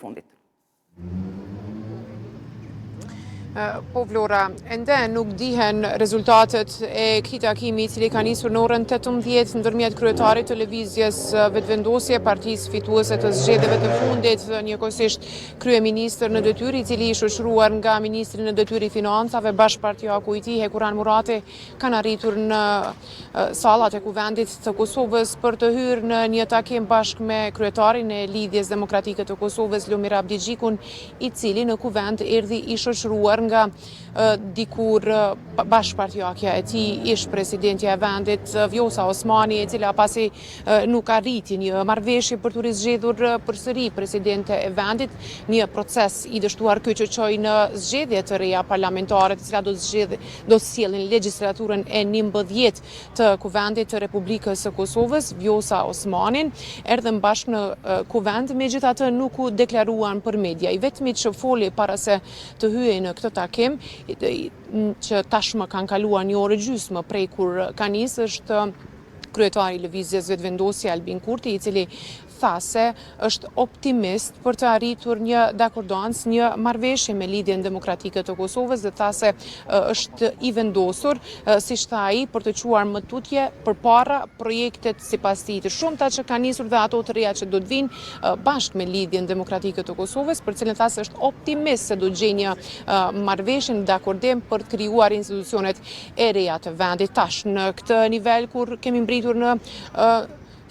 fundit. Po Vlora, ende nuk dihen rezultatet e këtij takimi I cili ka nisur në orën 18 ndërmjet kryetarit të lëvizjes vetëvendosje partisë fituese të zgjedhjeve të fundit, njëkohësisht kryeministër në detyrë I cili I shoqëruar nga ministri në detyrë I financave bashkëpartijaku I tij Hekuran Murati kanë arritur në sallat e kuvendit të Kosovës për të hyrë në një takim bashkë me kryetarin e Lidhjes Demokratike të Kosovës Lumir Abdigjikun I cili në kuvend erdhi I shoqëruar nga dikur bashkëpartijakja e tij ish presidentja e vendit Vjosa Osmani e cila pasi nuk arriti një marrëveshje për të rizgjedhur përsëri presidente e vendit, një proces I dështuar ky që çoi në zgjedhje të reja parlamentare të cilat do të sjellin legjislaturën e 19 të kuvendit të Republikës së Kosovës, Vjosa Osmanin erdhën bashkë në kuvend, megjithatë nuk u deklaruan për media. I vetmi që foli para se të hyej në këtë takim që tashmë kanë kaluar një orë gjysmë prej kur ka nisë është kryetari I lëvizjes vetëvendosje Albin Kurti I cili tha se është optimist për të arritur një dakordans, një marrëveshje me Lidhjen Demokratike të Kosovës dhe tha se është I vendosur, siç tha ai, për të quar më tutje përpara projektet sipas tij të shumta që kanë nisur dhe ato të reja që do të vinë bashkë me Lidhjen Demokratike të Kosovës, për cilën tha se është optimist se do të gjejë një marrëveshje në dakordim për të krijuar institucionet e reja të vendit tash në këtë nivel kur kemi mbritur në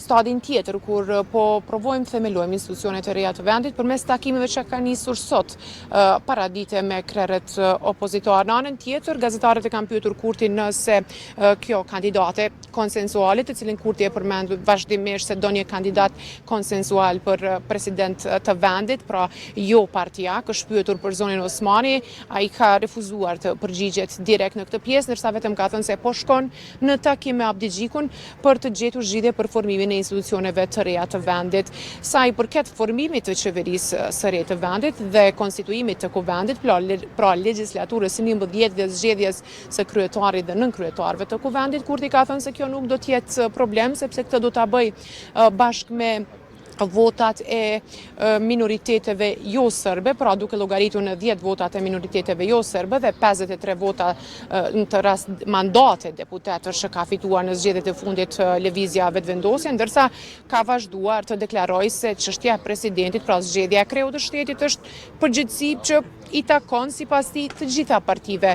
stadin tjetër, kur po provojmë themelojmë institucionet e reja të vendit përmes takimeve që ka nisur sot paradite me krerët opozitar. Në anën tjetër, gazetarët e kanë pyetur Kurtin nëse kjo kandidate konsensuale, të cilin Kurti e përmend vazhdimisht se do një kandidat konsensual për president të vendit, pra jo partijak, është pyetur për zonin Osmani, ai ka refuzuar të përgjigjet direkt në këtë pjesë, ndërsa vetëm ka thënë se po shkon në takim me Abdigjikun për të gjetur zgjidhje për formimin e institucioneve të reja të vendit. Sa I përket formimit të qeverisë së re të vendit dhe konstituimit të kuvendit, pra legjislaturës së 19 dhe zgjedhjes së kryetarit dhe nënkryetarëve të kuvendit, Kurti ka thënë se kjo nuk do të jetë problem sepse këtë do ta bëj bashkë me votat e minoriteteve jo sërbe, pra duke llogaritur në 10 votat e minoriteteve jo sërbe dhe 53 vota në të rast mandate deputetësh që ka fituar në zgjedhjet e fundit lëvizja vetëvendosje, ndërsa ka vazhduar të deklarojë se çështja e presidentit, pra zgjedhja e kreut të shtetit është përgjegjësi që I takon sipas tij të gjitha partive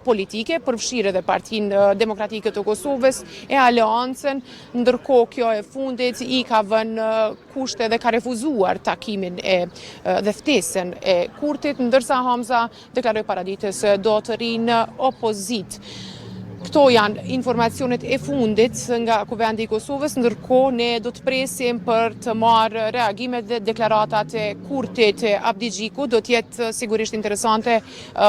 politike, përfshirë edhe Partinë Demokratike të Kosovës e Aleancën, ndërkohë kjo e fundit I ka vënë kushte dhe ka refuzuar takimin dhe ftesën e Kurtit, ndërsa Hamza deklaroi paradite se do të rinë në opozit. Këto janë informacionet e fundit nga kuvendi I Kosovës, ndërkohë ne do të presim për të marrë reagimet dhe deklaratat e Kurtit e Abdigjikut, do të jetë sigurisht interesante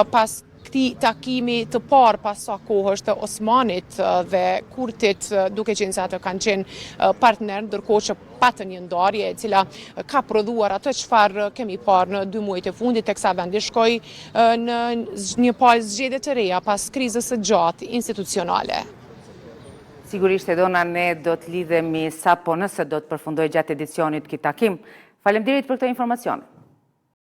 pas këtij takimi të parë pas sa kohësh të Osmanit dhe Kurtit, duke qenë se ato kanë qenë partner, ndërkohë që patën një ndarje e cila ka prodhuar atë çfarë kemi parë në 2 muajt e fundit teksa vendi shkoi në një palë zgjedhje të reja pas krizës së gjatë institucionale. Sigurisht Edona, ne do të lidhemi sapo nëse do të përfundojë gjatë edicionit ky takim. Faleminderit për këtë informacion.